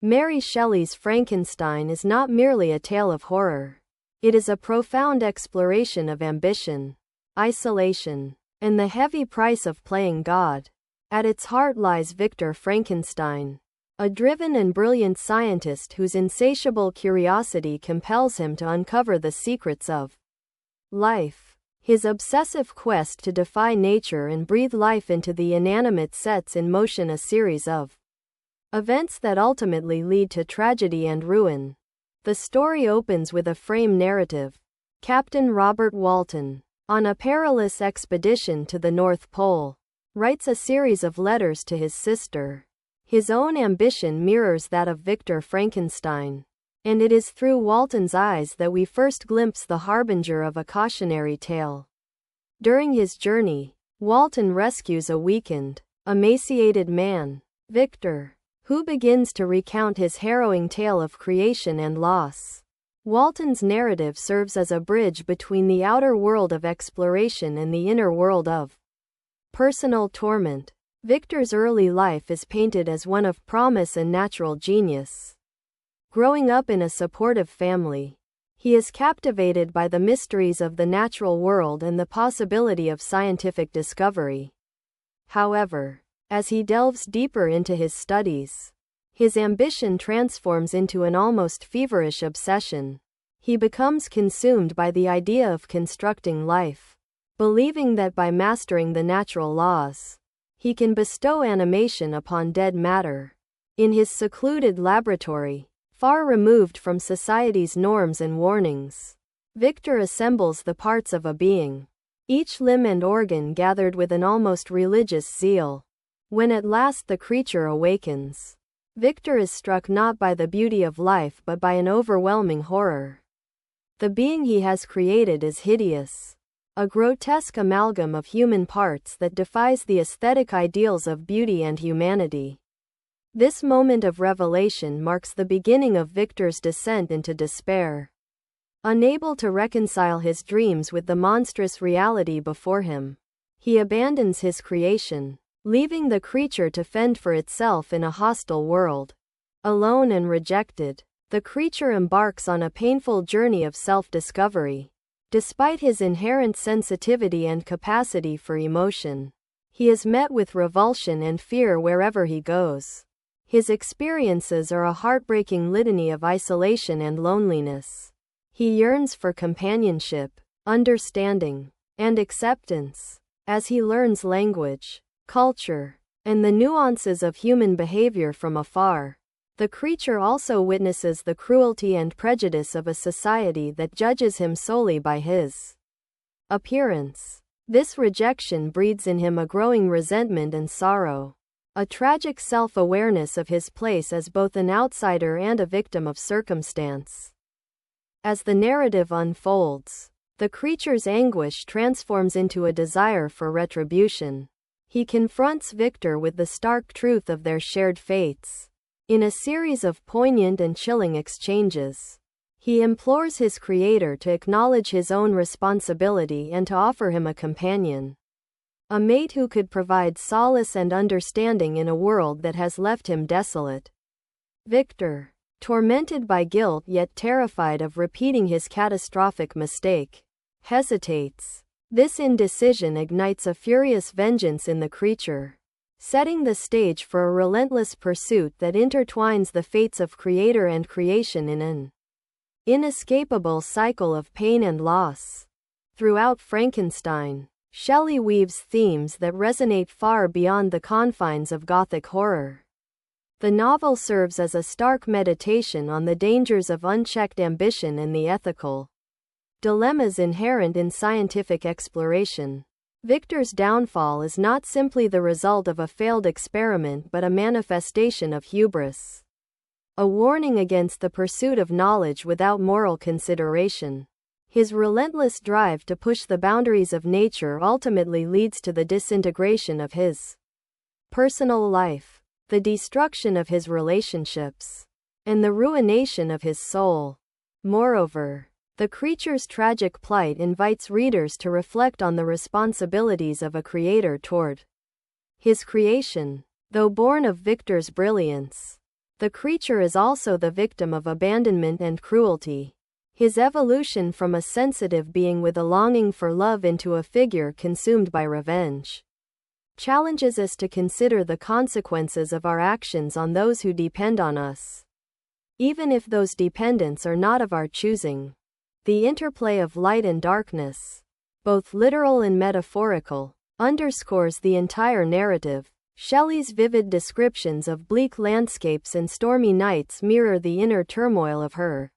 Mary Shelley's Frankenstein is not merely a tale of horror. It is a profound exploration of ambition, isolation, and the heavy price of playing God. At its heart lies Victor Frankenstein, a driven and brilliant scientist whose insatiable curiosity compels him to uncover the secrets of life. His obsessive quest to defy nature and breathe life into the inanimate sets in motion a series of events that ultimately lead to tragedy and ruin. The story opens with a frame narrative. Captain Robert Walton, on a perilous expedition to the North Pole, writes a series of letters to his sister. His own ambition mirrors that of Victor Frankenstein, and it is through Walton's eyes that we first glimpse the harbinger of a cautionary tale. During his journey, Walton rescues a weakened, emaciated man, Victor, who begins to recount his harrowing tale of creation and loss. Walton's narrative serves as a bridge between the outer world of exploration and the inner world of personal torment. Victor's early life is painted as one of promise and natural genius. Growing up in a supportive family, he is captivated by the mysteries of the natural world and the possibility of scientific discovery. However, as he delves deeper into his studies, his ambition transforms into an almost feverish obsession. He becomes consumed by the idea of constructing life, believing that by mastering the natural laws, he can bestow animation upon dead matter. In his secluded laboratory, far removed from society's norms and warnings, Victor assembles the parts of a being, each limb and organ gathered with an almost religious zeal. When at last the creature awakens, Victor is struck not by the beauty of life but by an overwhelming horror. The being he has created is hideous, a grotesque amalgam of human parts that defies the aesthetic ideals of beauty and humanity. This moment of revelation marks the beginning of Victor's descent into despair. Unable to reconcile his dreams with the monstrous reality before him, he abandons his creation, leaving the creature to fend for itself in a hostile world. Alone and rejected, the creature embarks on a painful journey of self-discovery. Despite his inherent sensitivity and capacity for emotion, he is met with revulsion and fear wherever he goes. His experiences are a heartbreaking litany of isolation and loneliness. He yearns for companionship, understanding, and acceptance. As he learns language, culture, and the nuances of human behavior from afar, the creature also witnesses the cruelty and prejudice of a society that judges him solely by his appearance. This rejection breeds in him a growing resentment and sorrow, a tragic self-awareness of his place as both an outsider and a victim of circumstance. As the narrative unfolds, the creature's anguish transforms into a desire for retribution. He confronts Victor with the stark truth of their shared fates. In a series of poignant and chilling exchanges, he implores his creator to acknowledge his own responsibility and to offer him a companion, a mate who could provide solace and understanding in a world that has left him desolate. Victor, tormented by guilt yet terrified of repeating his catastrophic mistake, hesitates. This indecision ignites a furious vengeance in the creature, setting the stage for a relentless pursuit that intertwines the fates of creator and creation in an inescapable cycle of pain and loss. Throughout Frankenstein, Shelley weaves themes that resonate far beyond the confines of Gothic horror. The novel serves as a stark meditation on the dangers of unchecked ambition and the ethical dilemmas inherent in scientific exploration. Victor's downfall is not simply the result of a failed experiment but a manifestation of hubris, a warning against the pursuit of knowledge without moral consideration. His relentless drive to push the boundaries of nature ultimately leads to the disintegration of his personal life, the destruction of his relationships, and the ruination of his soul. Moreover, the creature's tragic plight invites readers to reflect on the responsibilities of a creator toward his creation. Though born of Victor's brilliance, The creature is also the victim of abandonment and cruelty. His evolution from a sensitive being with a longing for love into a figure consumed by revenge challenges us to consider the consequences of our actions on those who depend on us, even if those dependents are not of our choosing. The interplay of light and darkness, both literal and metaphorical, underscores the entire narrative. Shelley's vivid descriptions of bleak landscapes and stormy nights mirror the inner turmoil of her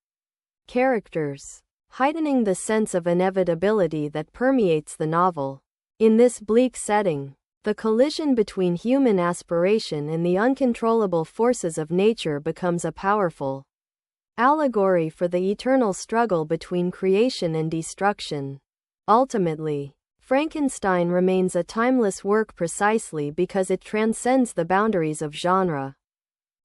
characters, heightening the sense of inevitability that permeates the novel. In this bleak setting, the collision between human aspiration and the uncontrollable forces of nature becomes a powerful allegory for the eternal struggle between creation and destruction. Ultimately, Frankenstein remains a timeless work precisely because it transcends the boundaries of genre.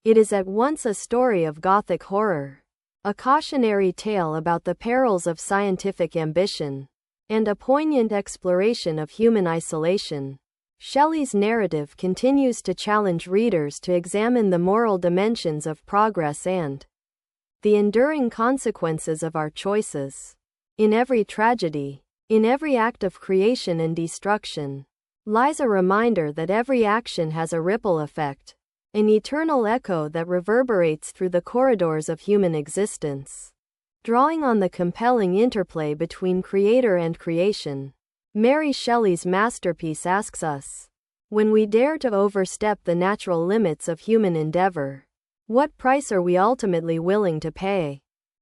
It is at once a story of Gothic horror, a cautionary tale about the perils of scientific ambition, and a poignant exploration of human isolation. Shelley's narrative continues to challenge readers to examine the moral dimensions of progress and the enduring consequences of our choices. In every tragedy, in every act of creation and destruction, lies a reminder that every action has a ripple effect, an eternal echo that reverberates through the corridors of human existence. Drawing on the compelling interplay between creator and creation, Mary Shelley's masterpiece asks us, when we dare to overstep the natural limits of human endeavor, what price are we ultimately willing to pay?